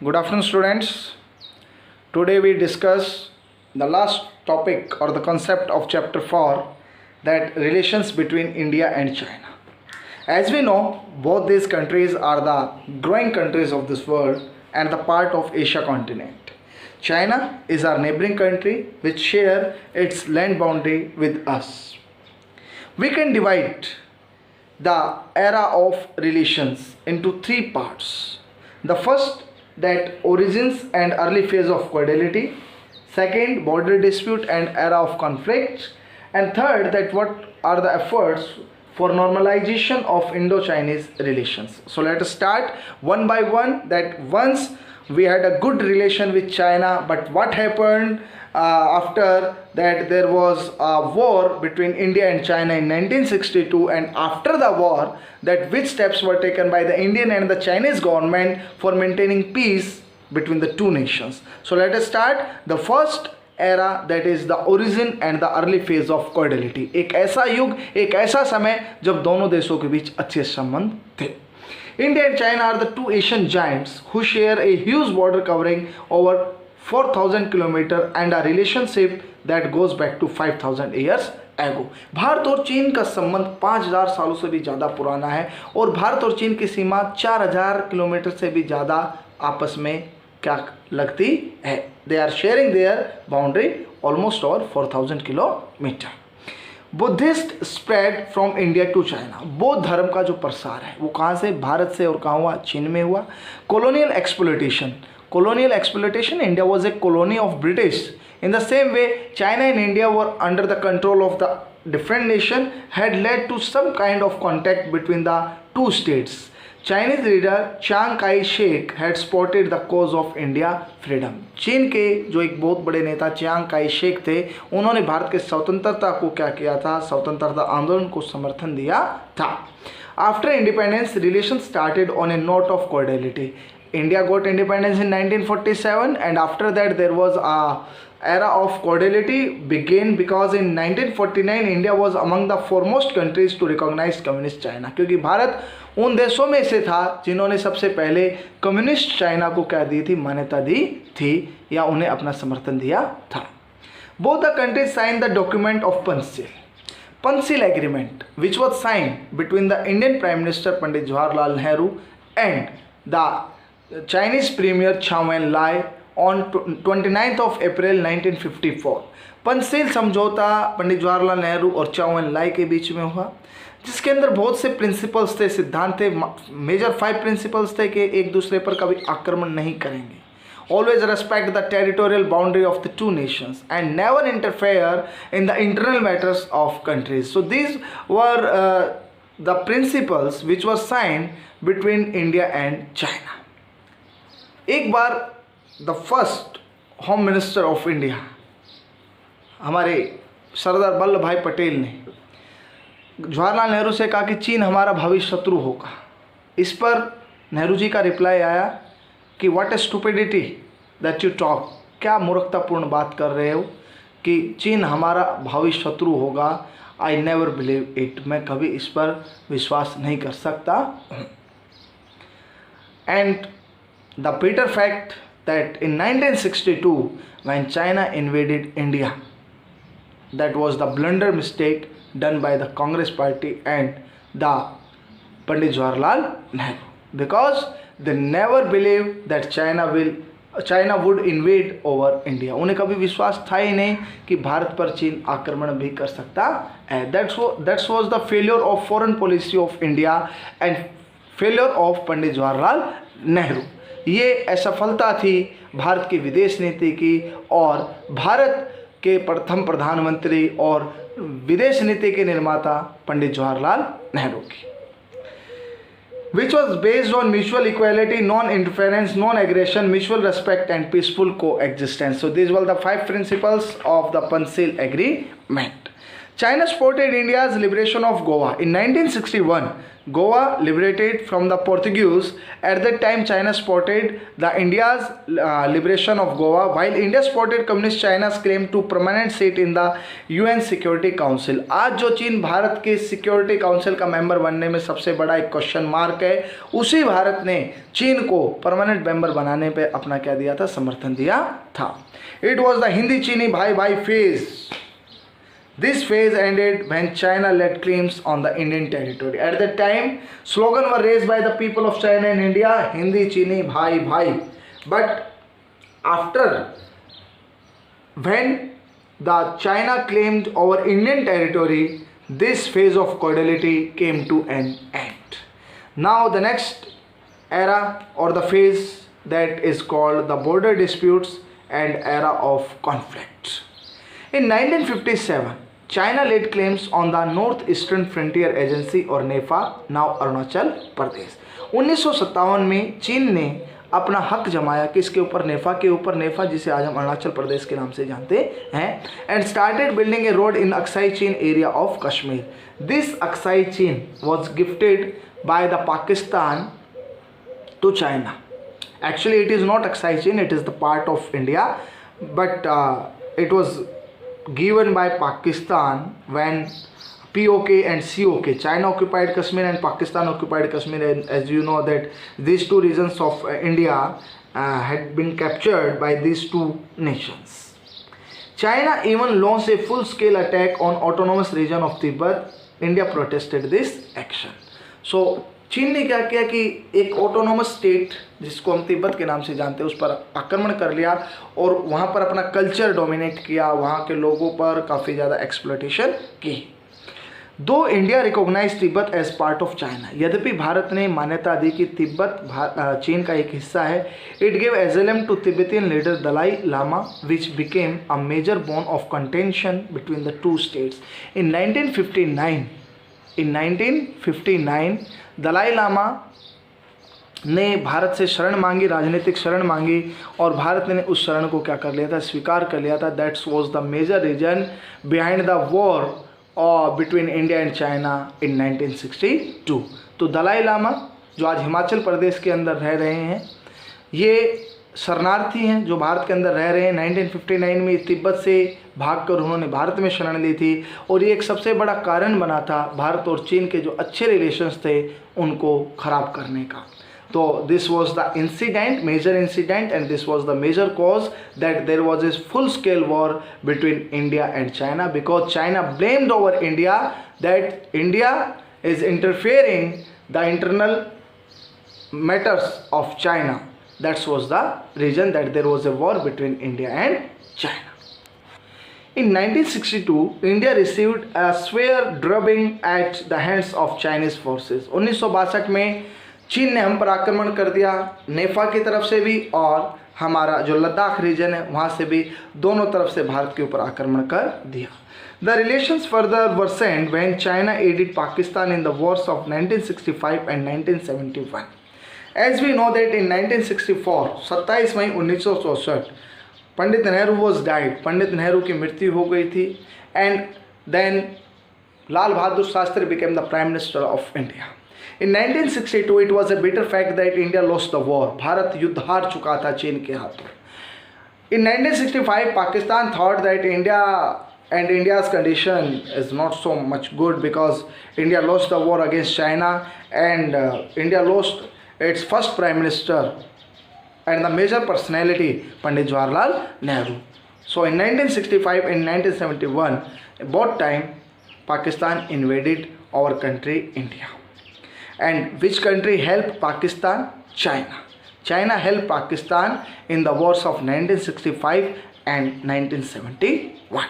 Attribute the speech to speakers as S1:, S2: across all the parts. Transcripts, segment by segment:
S1: Good afternoon, students. Today we discuss the last topic or the concept of chapter 4, that relations between India and China. As we know, both these countries are the growing countries of this world and the part of Asia continent. China is our neighboring country which share its land boundary with us. We can divide the era of relations into three parts. The first, that origins and early phase of cordiality. Second, border dispute and era of conflict. And third, that what are the efforts for normalization of Indo-Chinese relations. So let us start one by one. That once we had a good relation with China, but what happened after that? There was a war between India and China in 1962, and after the war, that which steps were taken by the Indian and the Chinese government for maintaining peace between the two nations. So let us start the first era, that is the origin and the early phase of cordiality. एक ऐसा युग, एक ऐसा समय जब दोनों देशों के बीच अच्छे संबंध थे. India and China are the two Asian giants who share a huge border covering over 4,000 km and a relationship that goes back to 5,000 years ago. Bharat और चीन का संबंध 5,000 सालों से भी ज़्यादा पुराना है और भारत और चीन की सीमा 4,000 किलोमीटर से भी ज़्यादा आपस में क्या लगती है. They are sharing their boundary almost over 4,000 kilometer. Buddhist spread from India to China. बौद्ध धर्म का जो प्रसार है वो कहाँ से? भारत से. और कहाँ हुआ? चीन में हुआ. colonial exploitation, India was a colony of British. In the same way, China and India were under the control of the different nation, had led to some kind of contact between the two states. Chinese leader Chiang Kai-shek had spotted the cause of India freedom. चीन के जो एक बहुत बड़े नेता Chiang Kai Shek थे, उन्होंने भारत के स्वतंत्रता को क्या किया था? स्वतंत्रता आंदोलन को समर्थन दिया था. After independence, relations started on a note of cordiality. India got independence in 1947, and after that there was a era of cordiality began because in 1949 India was among the foremost countries to recognize communist China. क्योंकि भारत उन देशों में से था जिन्होंने सबसे पहले communist China को क्या दी थी? मान्यता दी थी या उन्हें अपना समर्थन दिया था. Both the countries signed the document of Panchshil Agreement, which was signed between the Indian Prime Minister Pandit Jawaharlal Nehru and the Chinese Premier Chiang Kai-shek on 29th of April 1954. Panchsheel समझौता पंडित जवाहरलाल नेहरू और चाउ एन लाई के बीच में हुआ, जिसके अंदर बहुत से principles थे, सिद्धांत थे. मेजर 5 प्रिंसिपल्स थे कि एक दूसरे पर कभी आक्रमण नहीं करेंगे, always respect the territorial boundary of the two nations and never interfere in the internal matters of countries. So these were the principles which were signed between India and China. एक बार the first home minister of India हमारे सरदार वल्लभ भाई पटेल ने जवाहरलाल नेहरू से कहा कि चीन हमारा भविष्य शत्रु होगा. इस पर नेहरू जी का रिप्लाई आया कि what A stupidity that you talk. क्या मूर्खतापूर्ण बात कर रहे हो कि चीन हमारा भविष्य शत्रु होगा. I never believe it. मैं कभी इस पर विश्वास नहीं कर सकता. And the bitter fact that in 1962 when China invaded India, that was the blunder mistake done by the Congress party and the Pandit Jawaharlal Nehru, because they never believed that China would invade over India. उन्हें कभी विश्वास था ही नहीं कि भारत पर चीन आक्रमण भी कर सकता है. That was the failure of foreign policy of India and failure of Pandit Jawaharlal Nehru. ये असफलता थी भारत की विदेश नीति की और भारत के प्रथम प्रधानमंत्री और विदेश नीति के निर्माता पंडित जवाहरलाल नेहरू की, which was based on mutual equality, non-interference, non-aggression, mutual respect and peaceful coexistence. So these were the 5 principles of the Panchshil Agreement. China supported India's liberation of Goa. In 1961, Goa liberated from the Portuguese. At that time, China supported the India's liberation of Goa, while India supported Communist China's claim to permanent seat in the UN Security Council. आज जो चीन भारत के security council का member बनने में सबसे बड़ा एक क्वेश्चन मार्क है, उसी भारत ने चीन को परमानेंट मेंबर बनाने पे अपना क्या दिया था, समर्थन दिया था. इट वॉज द हिंदी चीनी भाई भाई phase. This phase ended when China laid claims on the Indian territory. At that time, slogans were raised by the people of China and India, Hindi Chini Bhai Bhai. But after, when the China claimed over Indian territory, this phase of cordiality came to an end. Now the next era or the phase that is called the border disputes and era of conflict. In 1957, China laid claims on the North Eastern Frontier Agency और नेफा, now Arunachal Pradesh. 1957 में चीन ने अपना हक जमाया किसके ऊपर, नेफा के ऊपर. नेफा जिसे आज हम अरुणाचल प्रदेश के नाम से जानते हैं. And started building a road in Aksai Chin area of Kashmir. This Aksai Chin was gifted by the Pakistan to China. Actually, it is not Aksai Chin, it is the part of India, but it was given by Pakistan when POK and COK, China occupied Kashmir and Pakistan occupied Kashmir, and as you know that these two regions of India had been captured by these two nations. China even launched a full-scale attack on autonomous region of Tibet. India protested this action. So चीन ने क्या किया कि एक autonomous state जिसको हम तिब्बत के नाम से जानते हैं उस पर आक्रमण कर लिया और वहाँ पर अपना कल्चर डोमिनेट किया, वहाँ के लोगों पर काफ़ी ज़्यादा एक्सप्लॉयटेशन की. Though India recognise Tibet as part of China. यद्यपि भारत ने मान्यता दी कि तिब्बत चीन का एक हिस्सा है. It gave asylum to Tibetan leader Dalai Lama which became a major bone of contention between the two states. In 1959 Dalai Lama ने भारत से शरण मांगी, राजनीतिक शरण मांगी, और भारत ने उस शरण को क्या कर लिया था, स्वीकार कर लिया था. That's was the major reason behind the war between India and China in 1962. तो दलाई लामा जो आज हिमाचल प्रदेश के अंदर रह रहे हैं, ये शरणार्थी हैं जो भारत के अंदर रह रहे हैं. 1959 में तिब्बत से भागकर उन्होंने भारत में शरण ली थी और ये एक सबसे बड़ा कारण बना था भारत और चीन के जो अच्छे रिलेशंस थे उनको ख़राब करने का. तो this was the incident, major incident, and this was the major cause that there was a full scale war between India and China, because China blamed over India that India is interfering the internal matters of China. That was the reason that there was a war between India and China. In 1962, India received a severe drubbing at the hands of Chinese forces. 1962 में चीन ने हम पर आक्रमण कर दिया, नेफा की तरफ से भी और हमारा जो लद्दाख रीजन है वहाँ से भी, दोनों तरफ से भारत के ऊपर आक्रमण कर दिया. The relations further worsened when China aided Pakistan in the wars of 1965 and 1971. As we know that in 1964, 27 May 1964, Pandit Nehru was died. Pandit Nehru की मृत्यु हो गई थी. And then Lal Bahadur Shastri became the Prime Minister of India. In 1962, it was a bitter fact that India lost the war. Bharat युद्ध हार चुका था चीन के हाथों. In 1965, Pakistan thought that India's condition is not so much good because India lost the war against China and India lost its first Prime Minister and the major personality Pandit Jawaharlal Nehru. So in 1965 and 1971, both time Pakistan invaded our country India. And which country helped Pakistan? China. China helped Pakistan in the wars of 1965 and 1971.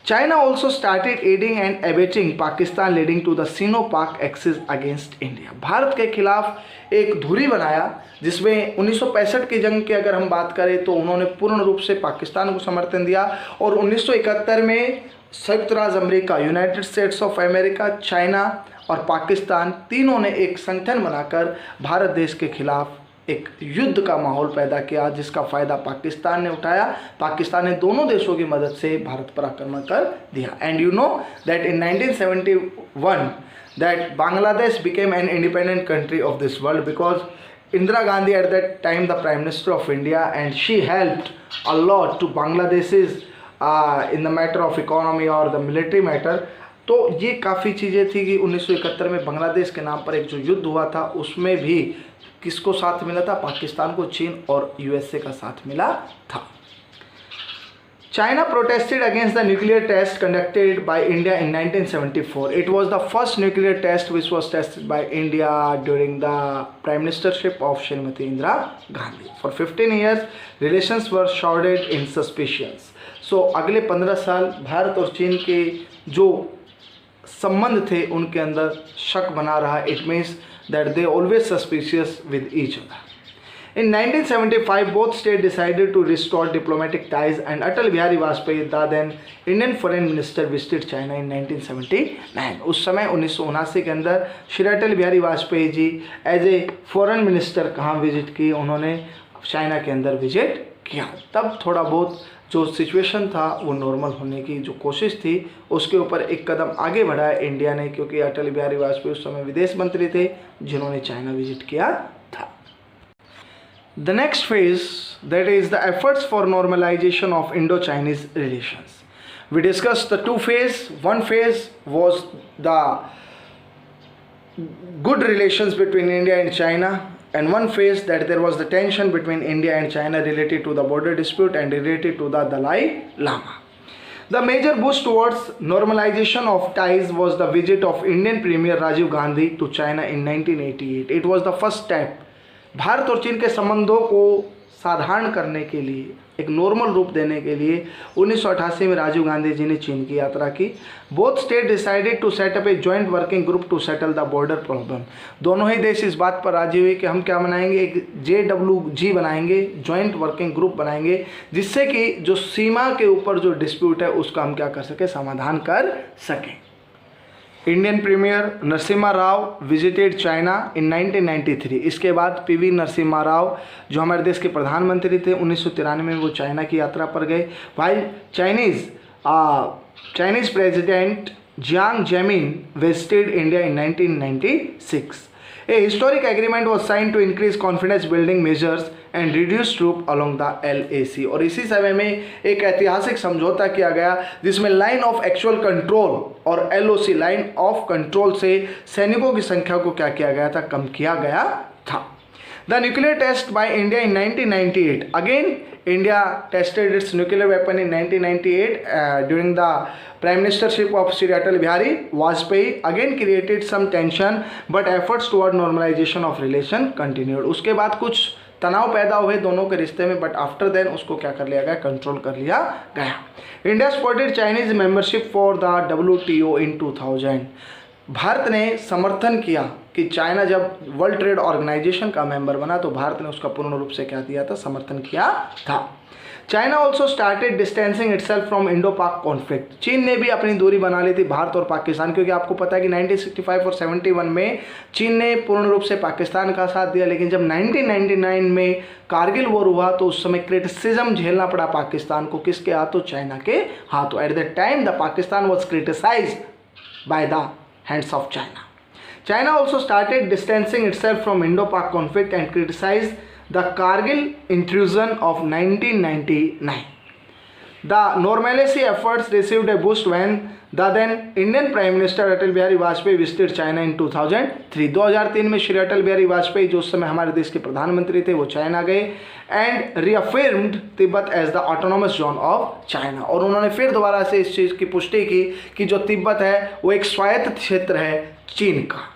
S1: China also started aiding and abetting Pakistan, leading to the Sino-Pak Axis against India. Bharat के खिलाफ एक धुरी बनाया जिसमें 1965 की जंग की अगर हम बात करें तो उन्होंने पूर्ण रूप से पाकिस्तान को समर्थन दिया, और 1971 में संयुक्त राज्य America, United states of America, China और पाकिस्तान तीनों ने एक संगठन बनाकर भारत देश के खिलाफ एक युद्ध का माहौल पैदा किया, जिसका फ़ायदा पाकिस्तान ने उठाया। पाकिस्तान ने दोनों देशों की मदद से भारत पर आक्रमण कर दिया। And you know that in 1971 that Bangladesh became an independent country of this world because Indira Gandhi at that time the Prime Minister of India, and she helped a lot to Bangladesh's in the matter of economy or the military matter. तो ये काफ़ी चीज़ें थी कि 1971 में बांग्लादेश के नाम पर एक जो युद्ध हुआ था उसमें भी किसको साथ मिला था? पाकिस्तान को चीन और यूएसए का साथ मिला था। China protested against the nuclear test conducted by India in 1974. It was the first nuclear test which was tested by India during the prime ministership of Srimati Indira Gandhi. For 15 years, relations were shrouded in suspicions. So अगले 15 साल भारत और चीन के जो संबंध थे उनके अंदर शक बना रहा। It means that they always suspicious with each other. In 1975, both states decided to restore diplomatic ties, and Atal Bihari Vajpayee, the then Indian Foreign Minister, visited China in 1979. उस समय 1979 के अंदर Shri Atal Bihari Vajpayee ji as a foreign minister कहाँ visit की? उन्होंने China के अंदर visit किया। तब थोड़ा बहुत जो सिचुएशन था वो नॉर्मल होने की जो कोशिश थी उसके ऊपर एक कदम आगे बढ़ाया इंडिया ने, क्योंकि अटल बिहारी वाजपेयी उस समय विदेश मंत्री थे जिन्होंने चाइना विजिट किया था। The next phase, that is the efforts for normalization of Indo-Chinese relations. We discussed the two phases. One phase was the good relations between India and China, and one phase that there was the tension between India and China related to the border dispute and related to the Dalai Lama. The major boost towards normalization of ties was the visit of Indian Premier Rajiv Gandhi to China in 1988. It was the first step. Bharat और चीन के संबंधों को साधारण करने के लिए, एक नॉर्मल रूप देने के लिए 1988 में राजीव गांधी जी ने चीन की यात्रा की। Both state decided to set up a joint working group to settle the border problem. दोनों ही देश इस बात पर राजी हुए कि हम क्या बनाएंगे, एक JWG बनाएंगे, जॉइंट वर्किंग ग्रुप बनाएंगे, जिससे कि जो सीमा के ऊपर जो डिस्प्यूट है उसका हम क्या कर सकें, समाधान कर सकें। Indian premier Narasimha Rao visited China in 1993। इसके बाद PV नरसिम्हा राव जो हमारे देश के प्रधानमंत्री थे 1993 में वो चाइना की यात्रा पर गए। While Chinese president Jiang जेमिन visited India in 1996। A historic agreement was signed to increase confidence building measures and reduce troop along the LAC। और इसी समय में एक ऐतिहासिक समझौता किया गया जिसमें लाइन ऑफ एक्चुअल कंट्रोल और LOC लाइन ऑफ कंट्रोल से सैनिकों की संख्या को क्या किया गया था, कम किया गया था। The nuclear test by India in 1998. Again, India tested its nuclear weapon in 1998 during the Prime Ministership of Shri Atal Bihari Vajpayee. Again created some tension, but efforts toward normalization of relation continued. उसके बाद कुछ तनाव पैदा हुए दोनों के रिश्ते में, बट आफ्टर देन उसको क्या कर लिया गया, कंट्रोल कर लिया गया। India supported Chinese membership for the WTO इन 2000। भारत ने समर्थन किया कि चाइना जब वर्ल्ड ट्रेड ऑर्गेनाइजेशन का मेंबर बना तो भारत ने उसका पूर्ण रूप से क्या दिया था, समर्थन किया था। China also started distancing itself from Indo पाक कॉन्फ्लिक्ट। चीन ने भी अपनी दूरी बना ली थी भारत और पाकिस्तान, क्योंकि आपको पता है कि 1965 और 71 में चीन ने पूर्ण रूप से पाकिस्तान का साथ दिया, लेकिन जब 1999 में कारगिल वॉर हुआ तो उस समय क्रिटिसिज्म झेलना पड़ा पाकिस्तान को, किसके हाथों, चाइना के हाथों। At that time the Pakistan was criticised by the hands of China. China also started distancing itself from Indo-Pak conflict and criticized the Kargil intrusion of 1999. The normalcy efforts received a boost when the then Indian Prime Minister Atal Bihari Vajpayee visited China in 2003. 2003 में श्री अटल बिहारी वाजपेयी जो उस समय हमारे देश के प्रधानमंत्री थे वो चाइना गए and reaffirmed Tibet as the autonomous zone of China. और उन्होंने फिर दोबारा से इस चीज़ की पुष्टि की कि जो तिब्बत है वो एक स्वायत्त क्षेत्र है चीन का।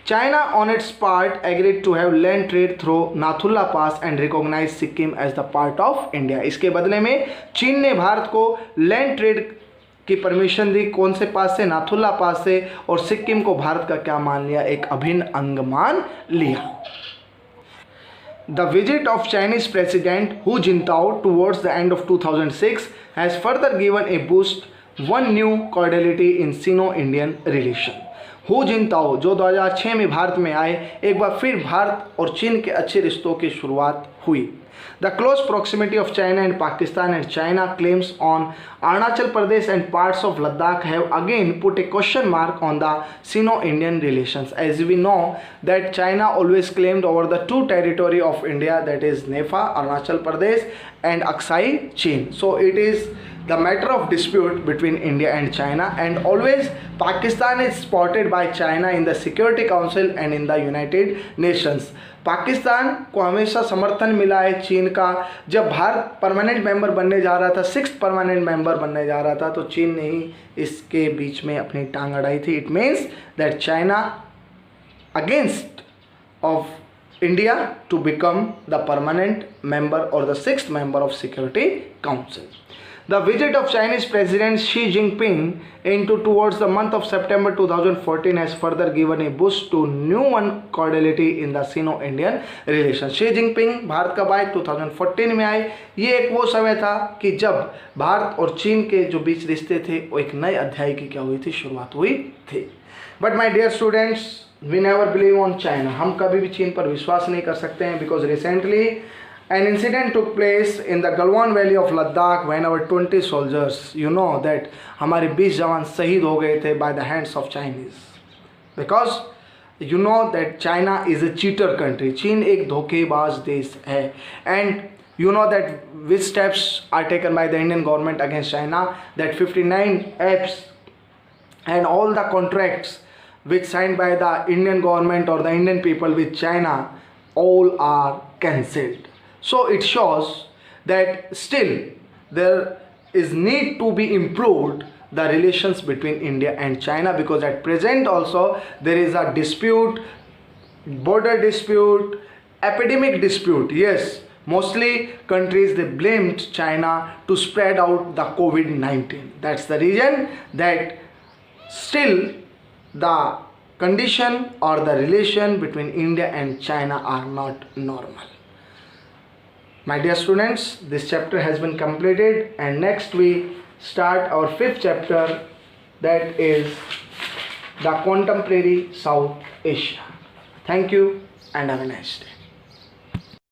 S1: China on its part agreed to have land trade through Nathula pass and recognized Sikkim as the part of India। इसके बदले में चीन ने भारत को लैंड ट्रेड की परमिशन दी, कौन से पास से, नाथुला पास से, और सिक्किम को भारत का क्या मान लिया, एक अभिन्न अंग मान लिया। The visit of Chinese President Hu Jintao towards the end of 2006 has further given a boost one new cordiality in Sino-Indian relation। Who जिनताओ जो 2006 में भारत में आए, एक बार फिर भारत और चीन के अच्छे रिश्तों की शुरुआत हुई। The close proximity of China and Pakistan and China claims on Arunachal Pradesh and parts of Ladakh have again put a question mark on the Sino-Indian relations. As we know that China always claimed over the two territory of India, that is Nepha, Arunachal Pradesh and Aksai Chin. So it is the matter of dispute between India and China, and always Pakistan is spotted by China in the Security Council and in the United Nations. Pakistan को हमेशा समर्थन मिला है चीन का। जब Bharat permanent member बनने जा रहा था, 6th परमानेंट मेंबर बनने जा रहा था, तो चीन ने ही इसके बीच में अपनी टांग अड़ाई थी। It means that China against of India to become the permanent member और the 6th member of Security Council. The visit of Chinese President Xi Jinping towards the month of September 2014 has further given a boost to new cordiality in the Sino-Indian relations. Xi Jinping Bharat कब आए? 2014 में आए। ये एक वो समय था कि जब भारत और चीन के जो बीच रिश्ते थे वो एक नए अध्याय की क्या हुई थी, शुरुआत हुई थी। But my dear students, we never believe on China. हम कभी भी चीन पर विश्वास नहीं कर सकते हैं, because recently an incident took place in the Galwan Valley of Ladakh when our 20 soldiers, you know that हमारे 20 जवान शहीद हो गए थे by the hands of Chinese, because you know that China is a cheater country. चीन एक धोखेबाज देश है, and you know that which steps are taken by the Indian government against China, that 59 apps and all the contracts which signed by the Indian government or the Indian people with China all are cancelled. So it shows that still there is need to be improved the relations between India and China, because at present also there is a dispute, border dispute, epidemic dispute. Yes, mostly countries they blamed China to spread out the COVID-19. That's the reason that still the condition or the relation between India and China are not normal. My dear students, this chapter has been completed, and next we start our 5th chapter, that is the contemporary South Asia. Thank you and have a nice day.